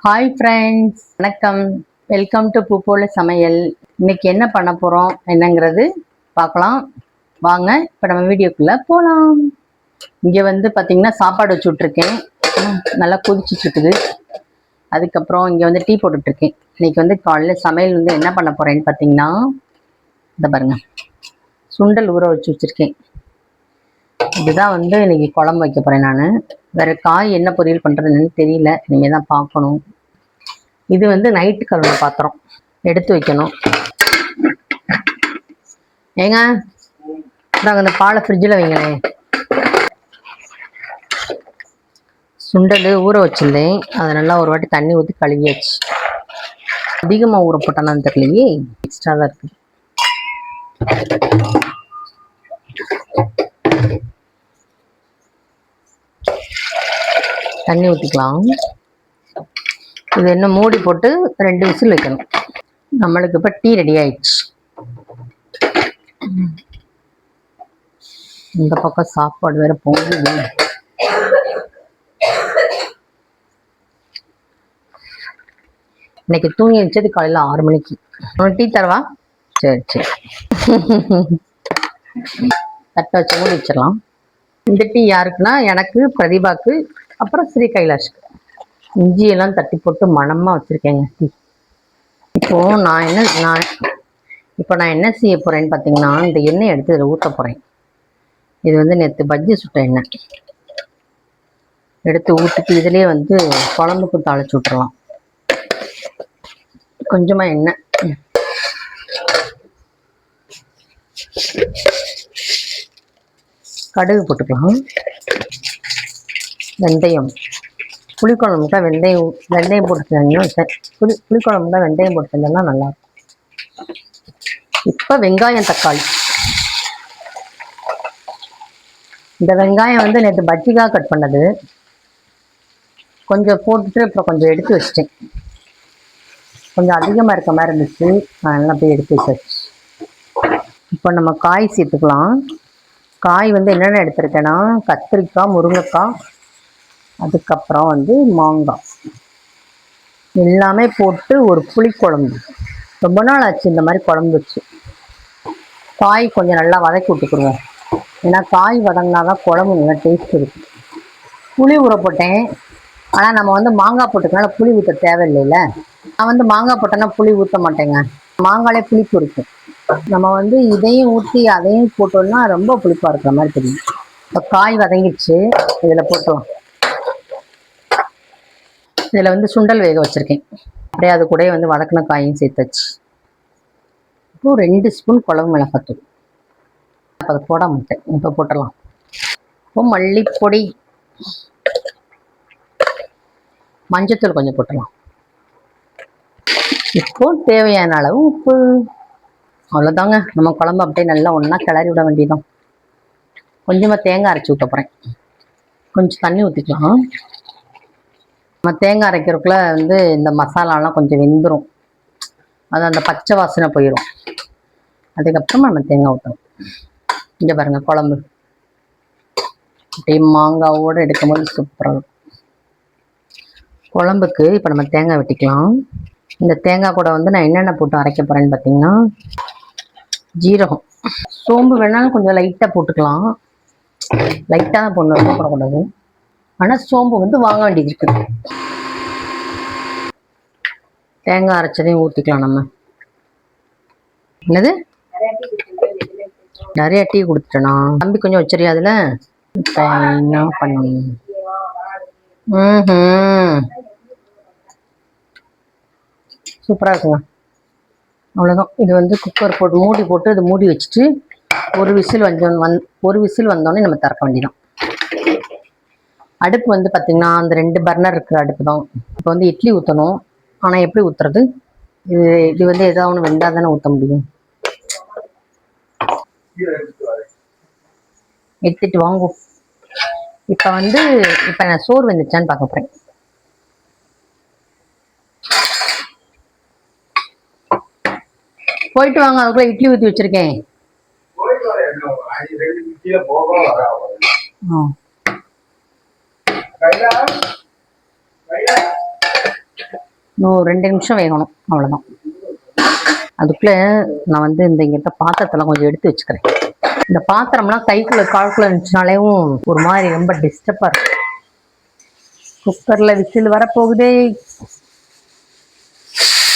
Hi friends, வணக்கம். Welcome to பூப்போல சமையல். இன்னைக்கு என்ன பண்ண போகிறோம் என்னங்கிறது பார்க்கலாம் வாங்க. இப்போ நம்ம வீடியோக்குள்ளே போகலாம். இங்கே வந்து பார்த்திங்கன்னா சாப்பாடு வச்சு விட்ருக்கேன், நல்லா கொதிச்சுட்ருக்குது. அதுக்கப்புறம் இங்கே வந்து டீ போட்டுட்ருக்கேன். இன்றைக்கி வந்து காலையில் சமையல் வந்து என்ன பண்ண போகிறேன்னு பார்த்தீங்கன்னா, இந்த பாருங்கள், சுண்டல் ஊற வச்சு வச்சுருக்கேன். இதுதான் வந்து இன்றைக்கி குழம்பு வைக்க போகிறேன். நான் வேறு காய் என்ன பொரியல் பண்ணுறதுன்னு தெரியல, இனிமேல் தான் பார்க்கணும். இது வந்து நைட்டு கழுவுன பாத்திரம், எடுத்து வைக்கணும். ஏங்க நாங்கள் இந்த பாலை ஃப்ரிட்ஜில் வைங்களேன். சுண்டல் ஊற வச்சுருந்தேன், அதை நல்லா ஒரு வாட்டி தண்ணி ஊற்றி கழுவியாச்சு. அதிகமாக ஊற போட்டானான்னு தெரியலையே, எக்ஸ்ட்ரா தான் இருக்குது. தண்ணி ஊற்றிக்கலாம். இது என்ன மூடி போட்டு 2 விசில் வைக்கணும். நம்மளுக்கு இப்போ டீ ரெடி ஆயிடுச்சு. இந்த பக்கம் சாப்பாடு வேற பொங்குது. இன்னைக்கு தூங்கி வச்சது காலையில் 6 மணிக்கு. டீ தரவா? சரி சரி. தட்டை வச்சு மூடி வச்சிடலாம். இந்த டீ யாருக்குன்னா எனக்கு, பிரதீபாக்கு, அப்புறம் ஸ்ரீ கைலாஷ்க்கு. இஞ்சியெல்லாம் தட்டி போட்டு மணமாக வச்சுருக்கேங்க டீ. இப்போது நான் என்ன செய்ய போகிறேன்னு பார்த்தீங்கன்னா, இந்த எண்ணெய் எடுத்து இதில் ஊற்ற போகிறேன். இது வந்து நேற்று பஜ்ஜி சுட்ட எண்ணெய் எடுத்து ஊற்றிட்டு இதிலே வந்து குழம்புக்கு தாளிச்சு விட்டுறலாம். கொஞ்சமாக எண்ணெய், கடுகு போட்டுக்கலாம். வெந்தயம், புளிக்குழம்புக்கா வெந்தயம் போட்டு செஞ்சோம்னா புளிக்குழம்புக்கா வெந்தயம் போட்டு செஞ்சோம்னா நல்லாயிருக்கும். இப்போ வெங்காயம், தக்காளி. இந்த வெங்காயம் வந்து நேற்று பஜ்ஜிக்காக கட் பண்ணது, கொஞ்சம் போட்டுட்டு அப்புறம் கொஞ்சம் எடுத்து வச்சிட்டேன். கொஞ்சம் அதிகமாக இருக்க மாதிரி இருந்துச்சு, அதெல்லாம் போய் எடுத்து வச்சாச்சு. இப்போ நம்ம காய் சேர்த்துக்கலாம். காய் வந்து என்னென்ன எடுத்துருக்கேன்னா, கத்திரிக்காய், முருங்கைக்காய், அதுக்கப்புறம் வந்து மாங்காய், எல்லாமே போட்டு ஒரு புளிக்குழம்பு. ரொம்ப நாள் ஆச்சு இந்த மாதிரி குழம்பு வச்சு. காய் கொஞ்சம் நல்லா வதக்கி விட்டுக்குருவோம், ஏன்னா காய் வதங்கினா தான் குழம்பு நல்லா டேஸ்ட் இருக்குது. புளி ஊற போட்டேன், ஆனால் நம்ம வந்து மாங்காய் போட்டுக்கனால புளி ஊற்ற தேவையில்லைல்ல. நான் வந்து மாங்காய் போட்டேன்னா புளி ஊற்ற மாட்டேங்க, மாங்காலே புளிப்பு இருக்கும். நம்ம வந்து இதையும் ஊற்றி அதையும் போட்டோம்னா ரொம்ப புளிப்பாக இருக்கிற மாதிரி தெரியும். இப்போ காய் வதங்கிடுச்சு, இதில் போட்டோம். இதில் வந்து சுண்டல் வேக வச்சுருக்கேன், அப்படியே அது கூட வந்து வதக்கின காயும் சேர்த்தாச்சு. இப்போ 2 ஸ்பூன் குழம்பு மிளகாத்தூள், அதை போட மாட்டேன், இப்போ போட்டுடலாம். இப்போ மல்லிப்பொடி, மஞ்சத்தூள் கொஞ்சம் போட்டுடலாம். இப்போ தேவையான அளவு உப்பு. அவ்வளோதாங்க, நம்ம குழம்பு அப்படியே நல்லா ஒன்றா கிளறி விட வேண்டியதான். கொஞ்சமாக தேங்காய் அரைச்சி விட்ட போகிறேன், கொஞ்சம் தண்ணி ஊற்றிக்கலாம். நம்ம தேங்காய் அரைக்கிறதுக்குள்ள வந்து இந்த மசாலாலாம் கொஞ்சம் வெந்துடும், அது அந்த பச்சை வாசனை போயிடும். அதுக்கப்புறமா நம்ம தேங்காய் ஊற்றணும். இங்கே பாருங்கள், குழம்பு அப்படியே மாங்காவோடு எடுக்கும்போது சூப்பராக இருக்கும். குழம்புக்கு இப்போ நம்ம தேங்காய் வெட்டிக்கலாம். இந்த தேங்காய் கூட வந்து நான் என்னென்ன போட்டு அரைக்க போகிறேன்னு பார்த்தீங்கன்னா, ஜீரகம், சோம்பு வேணாலும் கொஞ்சம் லைட்டாக போட்டுக்கலாம். லைட்டாக தான் போடணும், போடக்கூடாது. ஆனால் சோம்பு வந்து வாங்க வேண்டியது இருக்குது. தேங்காய் அரைச்சதையும் ஊற்றிக்கலாம். நம்ம என்னது நிறைய டீ கொடுத்துட்டேனா? தம்பி கொஞ்சம் வச்சிருயா அதில். இப்போ என்ன பண்ணணும்? சூப்பராக இருக்குங்க. அவ்வளோதான். இது வந்து குக்கர் போட்டு மூடி போட்டு இது மூடி வச்சுட்டு ஒரு விசில் வந்தோடனே நம்ம திறக்க வேண்டியதான். அடுப்பு வந்து பார்த்திங்கன்னா அந்த 2 பர்னர் இருக்கிற அடுப்பு தான். இப்போ வந்து இட்லி ஊற்றணும், ஆனால் எப்படி ஊற்றுறது? இது வந்து ஏதாவது ஒன்று வெந்தால் தானே ஊற்ற முடியும். எடுத்துட்டு வாங்குவோம். இப்போ நான் சோறு வெந்துச்சான்னு பார்க்க போகிறேன். போயிட்டு வாங்க, அதுக்குள்ள இட்லி ஊற்றி வச்சிருக்கேன். இன்னும் 2 நிமிஷம் வேகணும், அவ்வளோதான். அதுக்குள்ளே நான் வந்து இந்த இங்கிட்ட பாத்திரத்தெல்லாம் கொஞ்சம் எடுத்து வச்சுக்கிறேன். இந்த பாத்திரம்லாம் கைக்குள்ள கால்குள்ள இருந்துச்சுனாலேயும் ஒரு மாதிரி ரொம்ப டிஸ்டர்பாக இருக்கும். குக்கரில் விசில் வரப்போகுதே,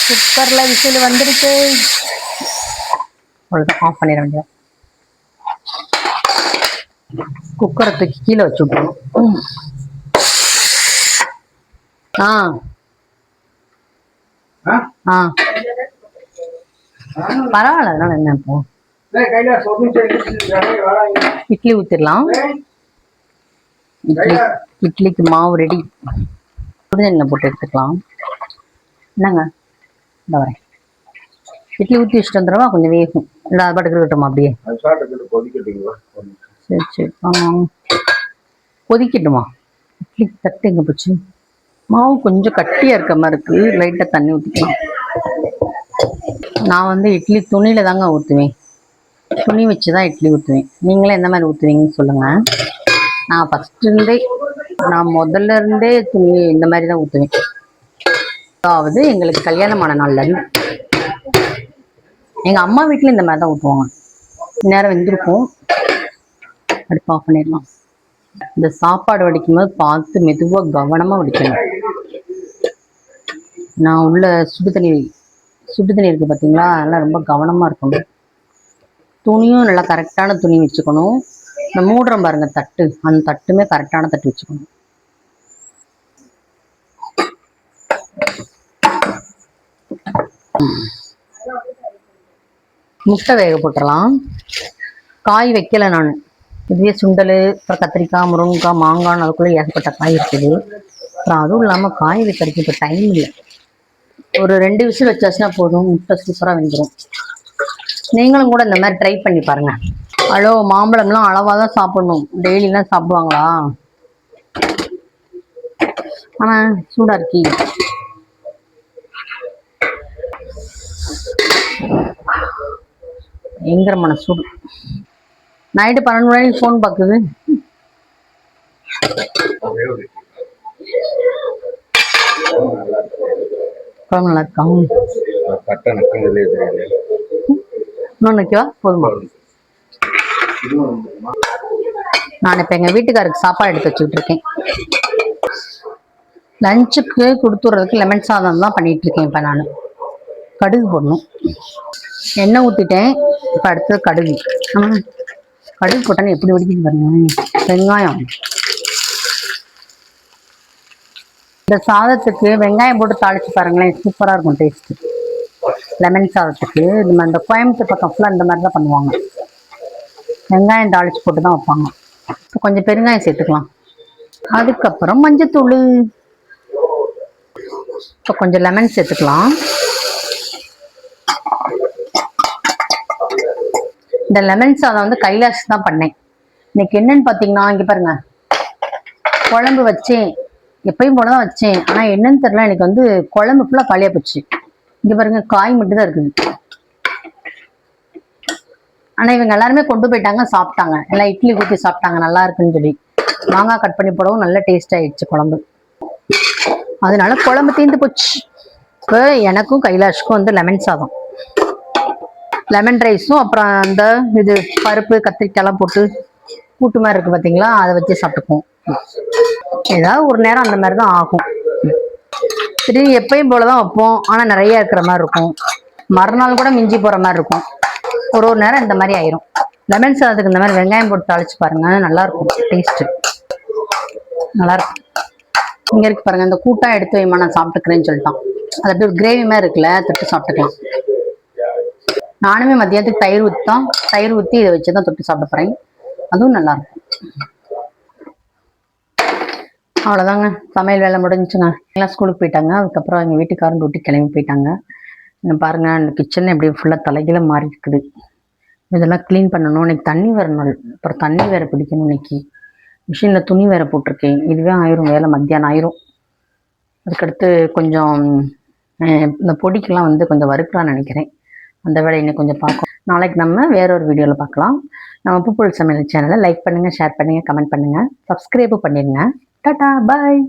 குக்கரில் விசில் வந்துருக்கு. அவ்வளோதான், ஆஃப் பண்ணிட வேண்டியது. குக்கரை தூக்கி கீழே வச்சு விட்டுருணும். பரவாயில்ல, அதனால என்ன இப்போ. இட்லி ஊற்றிடலாம். இட்லிக்கு மாவு ரெடி. சுடுதண்ணில் போட்டு எடுத்துக்கலாம். என்னங்க, இந்த வரேன். இட்லி ஊற்றி வச்சுட்டு வந்துடுவா, கொஞ்சம் வேகும். இல்லை அது பாட்டுக்கு இருக்கட்டுமா அப்படியே? சரி சரி, கொதிக்கட்டுமா? இட்லி தட்டு எங்கே போச்சு? மாவு கொஞ்சம் கட்டியாக இருக்க மாதிரி இருக்குது, லைட்டாக தண்ணி ஊற்றிக்கலாம். நான் வந்து இட்லி துணியில் தாங்க ஊற்றுவேன். துணி வச்சு தான் இட்லி ஊற்றுவேன். நீங்களே எந்த மாதிரி ஊற்றுவீங்கன்னு சொல்லுங்கள். நான் முதல்ல இருந்தே துணி இந்த மாதிரி தான் ஊற்றுவேன். அதாவது எங்களுக்கு கல்யாணமான நாள்லேருந்து எங்கள் அம்மா வீட்டில் இந்த மாதிரி தான் ஊற்றுவாங்க. நேரம் வெந்திருக்கும். அடுப்பு ஆஃப் பண்ணிடலாம். இந்த சாப்பாடு வடிக்கும் போது பார்த்து மெதுவாக கவனமாக வடிக்கணும். நான் உள்ள சுடு தண்ணி இருக்குது பார்த்தீங்களா, அதெல்லாம் ரொம்ப கவனமாக இருக்கணும். துணியும் நல்லா கரெக்டான துணி வச்சுக்கணும். இந்த மூடுறோம் பாருங்க தட்டு, அந்த தட்டுமே கரெக்டான தட்டு வச்சுக்கணும். முட்டை வேக போட்டுடலாம். காய் வைக்கல நான். இதுவே சுண்டல், அப்புறம் கத்திரிக்காய், முருங்கைக்காய், மாங்காய், அதுக்குள்ளே ஏகப்பட்ட காய் இருக்குது. அப்புறம் அதுவும் இல்லாமல் காய் வைக்கிறதுக்கு இப்போ டைம் இல்லை. ஒரு 2 விசில் வச்சாச்சுன்னா போதும், முட்டை சூப்பராக வெந்துடும். நீங்களும் கூட இந்த மாதிரி ட்ரை பண்ணி பாருங்கள். மாம்பழம்லாம் அளவாக தான் சாப்பிடணும், டெய்லிலாம் சாப்பிடுவாங்களா? ஆனால் சூடாக இருக்கி. பயங்கரமான சூடு. நைட்டு 12 மணிக்கு ஃபோன் பார்க்குது. நல்லா இருக்கா? இன்னொன்று வைக்கவா? போதுமா? நான் இப்போ எங்கள் வீட்டுக்காருக்கு சாப்பாடு எடுத்து வச்சுக்கிட்டு இருக்கேன். லஞ்சுக்கு கொடுத்துட்றதுக்கு லெமன் சாதம் தான் பண்ணிகிட்டு இருக்கேன். இப்போ நான் கடுகு போடணும். எண்ணெய் ஊற்றிட்டேன். இப்போ அடுத்தது கடுகு. கடுகு போட்டேன்னு எப்படி வடிக்குன்னு பாருங்க. வெங்காயம், இந்த சாதத்துக்கு வெங்காயம் போட்டு தாளிச்சு பாருங்களேன், சூப்பராக இருக்கும் டேஸ்ட்டு. லெமன் சாதத்துக்கு இந்த கோயம்புத்தூர் பக்கம் ஃபுல்லாக இந்த மாதிரி தான் பண்ணுவாங்க. வெங்காயம் தாளிச்சு போட்டு தான் வைப்பாங்க. இப்போ கொஞ்சம் பெருங்காயம் சேர்த்துக்கலாம். அதுக்கப்புறம் மஞ்சத்தூள். இப்போ கொஞ்சம் லெமன் சேர்த்துக்கலாம். இந்த லெமன் சாதம் வந்து கைலாஷ் தான் பண்ணேன். இன்னைக்கு என்னன்னு பார்த்தீங்கன்னா, இங்கே பாருங்க, குழம்பு வச்சேன். எப்பயும் போல தான் வச்சேன். ஆனால் என்னன்னு தெரியல, எனக்கு வந்து குழம்பு ஃபுல்லாக காலியாக போச்சு. இங்கே பாருங்க, காய் மட்டும் தான் இருக்குது. ஆனால் இவங்க எல்லாருமே கொண்டு போயிட்டாங்க, சாப்பிட்டாங்க. எல்லாம் இட்லி ஊற்றி சாப்பிட்டாங்க, நல்லா இருக்குன்னு சொல்லி. மாங்காய் கட் பண்ணி போடவும் நல்ல டேஸ்ட் ஆயிடுச்சு குழம்பு. அதனால குழம்பு தீர்ந்து போச்சு. இப்போ எனக்கும் கைலாஷுக்கும் வந்து லெமன் சாதம், லெமன் ரைஸும், அப்புறம் அந்த இது பருப்பு கத்திரிக்காய்லாம் போட்டு கூட்டு மாதிரி இருக்கு பார்த்தீங்களா, அதை வச்சு சாப்பிட்டுக்குவோம். ஏதாவது ஒரு நேரம் அந்த மாதிரி தான் ஆகும். திடீர்னு எப்பயும் போலதான் வைப்போம், ஆனால் நிறைய இருக்கிற மாதிரி இருக்கும். மறுநாள் கூட மிஞ்சி போகிற மாதிரி இருக்கும். ஒரு நேரம் இந்த மாதிரி ஆயிரும். லெமன் சாதத்துக்கு இந்த மாதிரி வெங்காயம் போட்டு தாளிச்சு பாருங்க, நல்லா இருக்கும் டேஸ்ட்டு. நல்லா இருக்கும். இங்கே இருக்கு பாருங்க, இந்த கூட்டம் எடுத்து வைமா, நான் சாப்பிட்டுக்கிறேன்னு சொல்லிட்டான். அது அப்படியே ஒரு கிரேவி மாதிரி இருக்குல்ல, தொட்டு சாப்பிட்டுக்கலாம். நானுமே மதியத்துக்கு தயிர் ஊற்றி இதை வச்சு தான் தொட்டு சாப்பிட போகிறேன். அதுவும் நல்லா இருக்கும். அவ்வளோதாங்க, சமையல் வேலை முடிஞ்சுங்க. எல்லாம் ஸ்கூலுக்கு போயிட்டாங்க. அதுக்கப்புறம் எங்கள் வீட்டுக்காரன் டூட்டி கிளம்பி போயிட்டாங்க. பாருங்க, அந்த கிச்சன் எப்படி ஃபுல்லாக தலைகீழ மாறி இருக்குது. இதெல்லாம் க்ளீன் பண்ணணும். இன்னைக்கு தண்ணி வரணும், அப்புறம் தண்ணி வேற பிடிக்கணும். இன்னைக்கு மிஷினில் துணி வேற போட்டிருக்கேன். இதுவே ஆயிரும் வேலை, மத்தியானம் ஆயிரும். அதுக்கடுத்து கொஞ்சம் இந்த பொடிக்கெல்லாம் வந்து கொஞ்சம் வறுக்கலாம்னு நினைக்கிறேன். அந்த வேலை இன்னும் கொஞ்சம் பார்க்கும். நாளைக்கு நம்ம வேற ஒரு வீடியோவில் பார்க்கலாம். நம்ம உப்பு புல் சமையல் சேனலை லைக் பண்ணுங்கள், ஷேர் பண்ணுங்கள், கமெண்ட் பண்ணுங்கள், சப்ஸ்கிரைபும் பண்ணிடுங்க. டாடா, பாய்.